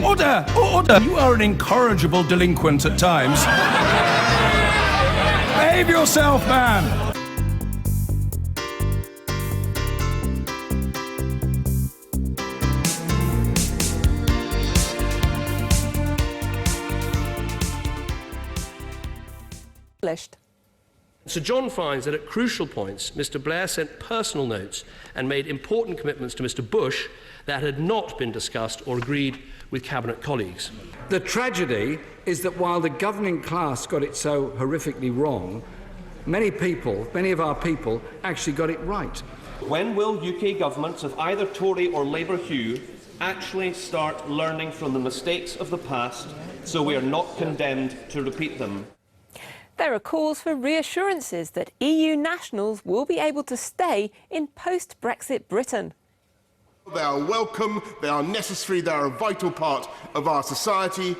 Order! Order! You are an incorrigible delinquent at times. Behave yourself, man! Sir John finds that at crucial points, Mr Blair sent personal notes and made important commitments to Mr Bush that had not been discussed or agreed with Cabinet colleagues. The tragedy is that while the governing class got it so horrifically wrong, many of our people actually got it right. When will UK governments of either Tory or Labour hue actually start learning from the mistakes of the past so we are not condemned to repeat them? There are calls for reassurances that EU nationals will be able to stay in post-Brexit Britain. They are welcome, they are necessary, they are a vital part of our society.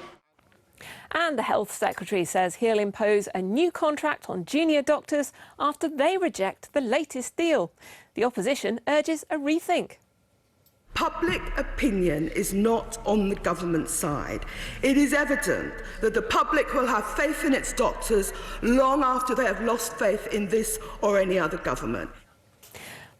And the Health Secretary says he'll impose a new contract on junior doctors after they reject the latest deal. The opposition urges a rethink. Public opinion is not on the government side. It is evident that the public will have faith in its doctors long after they have lost faith in this or any other government.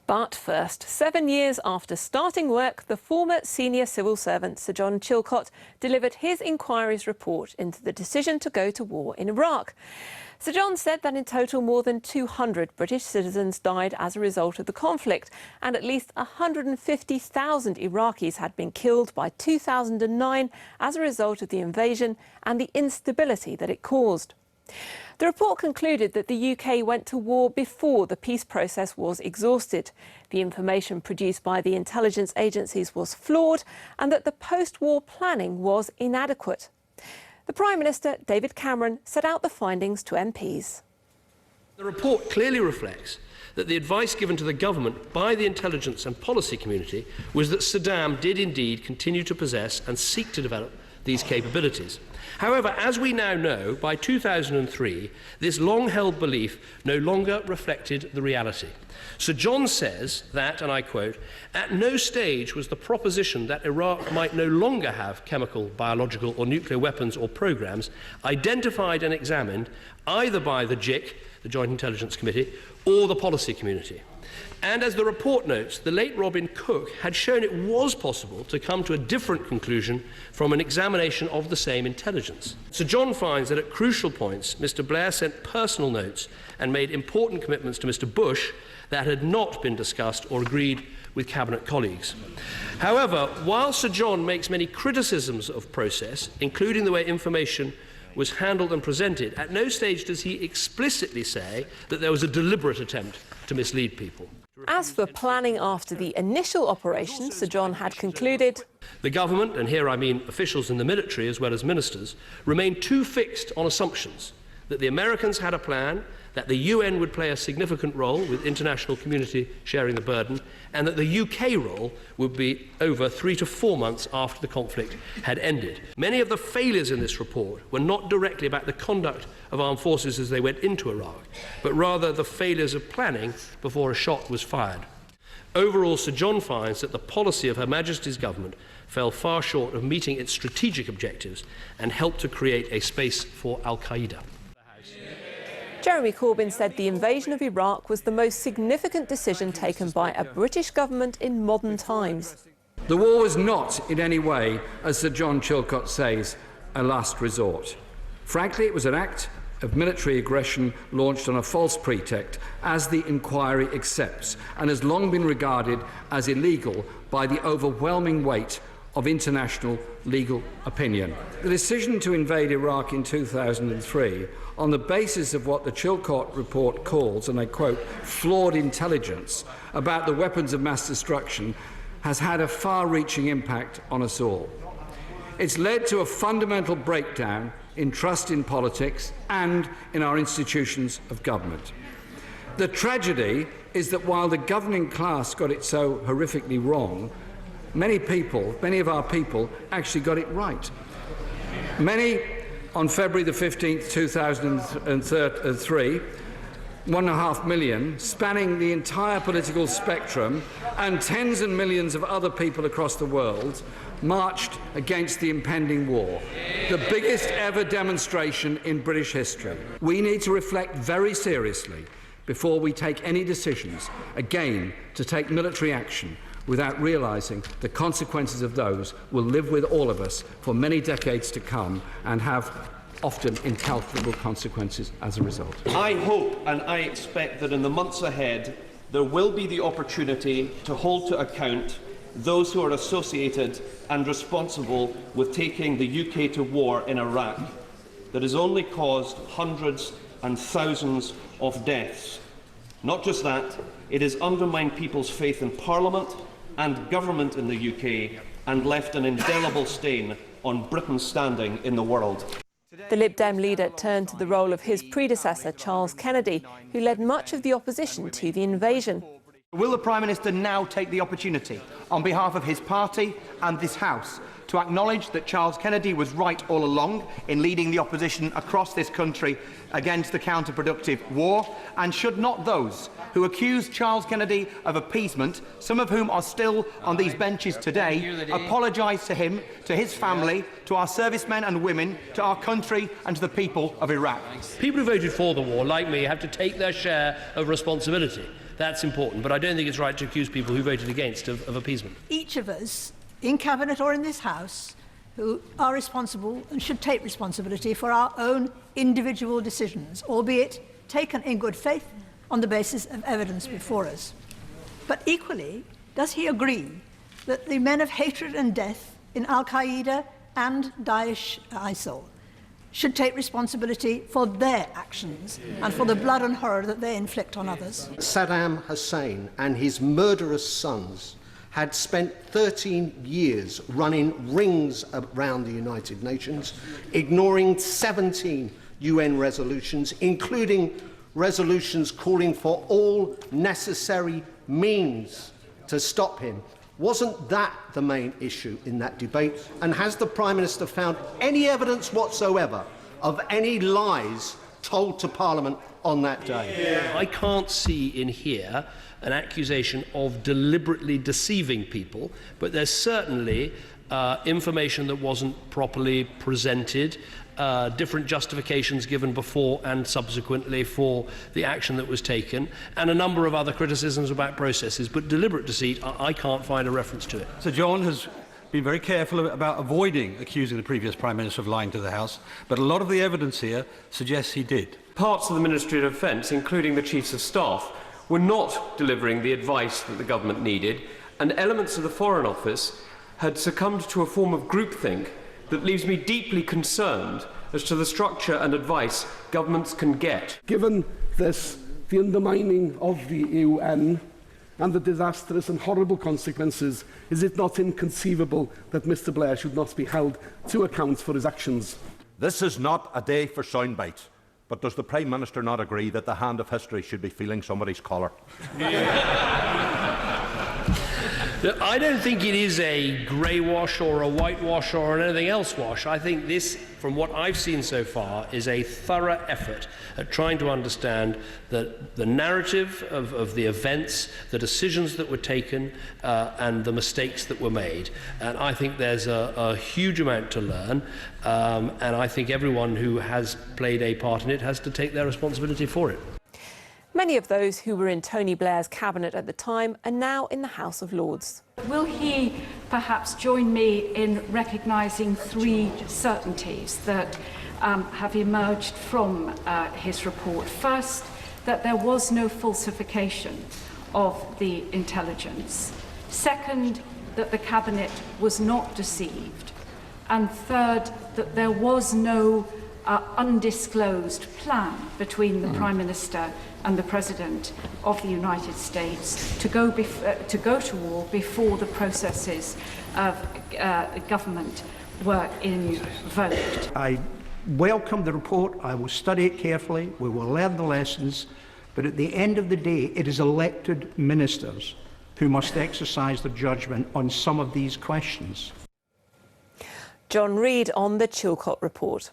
But first, 7 years after starting work, the former senior civil servant Sir John Chilcot delivered his inquiry's report into the decision to go to war in Iraq. Sir John said that in total more than 200 British citizens died as a result of the conflict, and at least 150,000 Iraqis had been killed by 2009 as a result of the invasion and the instability that it caused. The report concluded that the UK went to war before the peace process was exhausted. The information produced by the intelligence agencies was flawed and that the post-war planning was inadequate. The Prime Minister, David Cameron, set out the findings to MPs. The report clearly reflects that the advice given to the government by the intelligence and policy community was that Saddam did indeed continue to possess and seek to develop these capabilities. However, as we now know, by 2003, this long-held belief no longer reflected the reality. Sir John says that, and I quote, "At no stage was the proposition that Iraq might no longer have chemical, biological or nuclear weapons or programmes identified and examined either by the JIC, the Joint Intelligence Committee, or the policy community." And as the report notes, the late Robin Cook had shown it was possible to come to a different conclusion from an examination of the same intelligence. Sir John finds that at crucial points, Mr Blair sent personal notes and made important commitments to Mr Bush that had not been discussed or agreed with Cabinet colleagues. However, while Sir John makes many criticisms of process, including the way information was handled and presented, at no stage does he explicitly say that there was a deliberate attempt to mislead people. As for planning after the initial operation, Sir John had concluded, the government, and here I mean officials in the military as well as ministers, remain too fixed on assumptions that the Americans had a plan, that the UN would play a significant role with international community sharing the burden, and that the UK role would be over 3 to 4 months after the conflict had ended. Many of the failures in this report were not directly about the conduct of armed forces as they went into Iraq, but rather the failures of planning before a shot was fired. Overall, Sir John finds that the policy of Her Majesty's government fell far short of meeting its strategic objectives and helped to create a space for Al-Qaeda. Jeremy Corbyn said the invasion of Iraq was the most significant decision taken by a British government in modern times. The war was not in any way, as Sir John Chilcot says, a last resort. Frankly, it was an act of military aggression launched on a false pretext, as the inquiry accepts, and has long been regarded as illegal by the overwhelming weight of international legal opinion. The decision to invade Iraq in 2003 on the basis of what the Chilcot report calls, and I quote, flawed intelligence about the weapons of mass destruction has had a far-reaching impact on us all. It's led to a fundamental breakdown in trust in politics and in our institutions of government. The tragedy is that while the governing class got it so horrifically wrong, many of our people actually got it right. Many, on February the 15th, 2003, 1.5 million, spanning the entire political spectrum, and tens and millions of other people across the world, marched against the impending war, the biggest ever demonstration in British history. We need to reflect very seriously before we take any decisions, again, to take military action without realising the consequences of those will live with all of us for many decades to come and have often incalculable consequences as a result. I hope and I expect that in the months ahead there will be the opportunity to hold to account those who are associated and responsible with taking the UK to war in Iraq that has only caused hundreds and thousands of deaths. Not just that, it has undermined people's faith in Parliament and government in the UK and left an indelible stain on Britain's standing in the world. The Lib Dem leader turned to the role of his predecessor, Charles Kennedy, who led much of the opposition to the invasion. Will the Prime Minister now take the opportunity, on behalf of his party and this House, to acknowledge that Charles Kennedy was right all along in leading the opposition across this country against the counterproductive war, and should not those who accuse Charles Kennedy of appeasement, some of whom are still on these benches today, apologise to him, to his family, to our servicemen and women, to our country and to the people of Iraq? People who voted for the war, like me, have to take their share of responsibility. That's important, but I don't think it's right to accuse people who voted against of appeasement. Each of us, in Cabinet or in this House, who are responsible and should take responsibility for our own individual decisions, albeit taken in good faith on the basis of evidence before us. But equally, does he agree that the men of hatred and death in Al-Qaeda and Daesh ISIL should take responsibility for their actions and for the blood and horror that they inflict on others? Saddam Hussein and his murderous sons had spent 13 years running rings around the United Nations, ignoring 17 UN resolutions, including resolutions calling for all necessary means to stop him. Wasn't that the main issue in that debate? And has the Prime Minister found any evidence whatsoever of any lies told to Parliament on that day? I can't see in here an accusation of deliberately deceiving people, but there's certainly information that wasn't properly presented, different justifications given before and subsequently for the action that was taken, and a number of other criticisms about processes, but deliberate deceit, I can't find a reference to it. Sir John has been very careful about avoiding accusing the previous Prime Minister of lying to the House, but a lot of the evidence here suggests he did. Parts of the Ministry of Defence, including the Chiefs of Staff, were not delivering the advice that the government needed, and elements of the Foreign Office had succumbed to a form of groupthink that leaves me deeply concerned as to the structure and advice governments can get. Given this, the undermining of the UN and the disastrous and horrible consequences, is it not inconceivable that Mr Blair should not be held to account for his actions? This is not a day for soundbites, but does the Prime Minister not agree that the hand of history should be feeling somebody's collar? I don't think it is a grey wash or a whitewash or anything else wash. I think this, from what I've seen so far, is a thorough effort at trying to understand the narrative of the events, the decisions that were taken, and the mistakes that were made. And I think there's a huge amount to learn, and I think everyone who has played a part in it has to take their responsibility for it. Many of those who were in Tony Blair's cabinet at the time are now in the House of Lords. Will he perhaps join me in recognising three certainties that have emerged from his report? First, that there was no falsification of the intelligence. Second, that the cabinet was not deceived. And third, that there was no undisclosed plan between the Prime Minister and the President of the United States to go to war before the processes of government were invoked. I welcome the report. I will study it carefully. We will learn the lessons. But at the end of the day, it is elected ministers who must exercise their judgment on some of these questions. John Reid on the Chilcot report.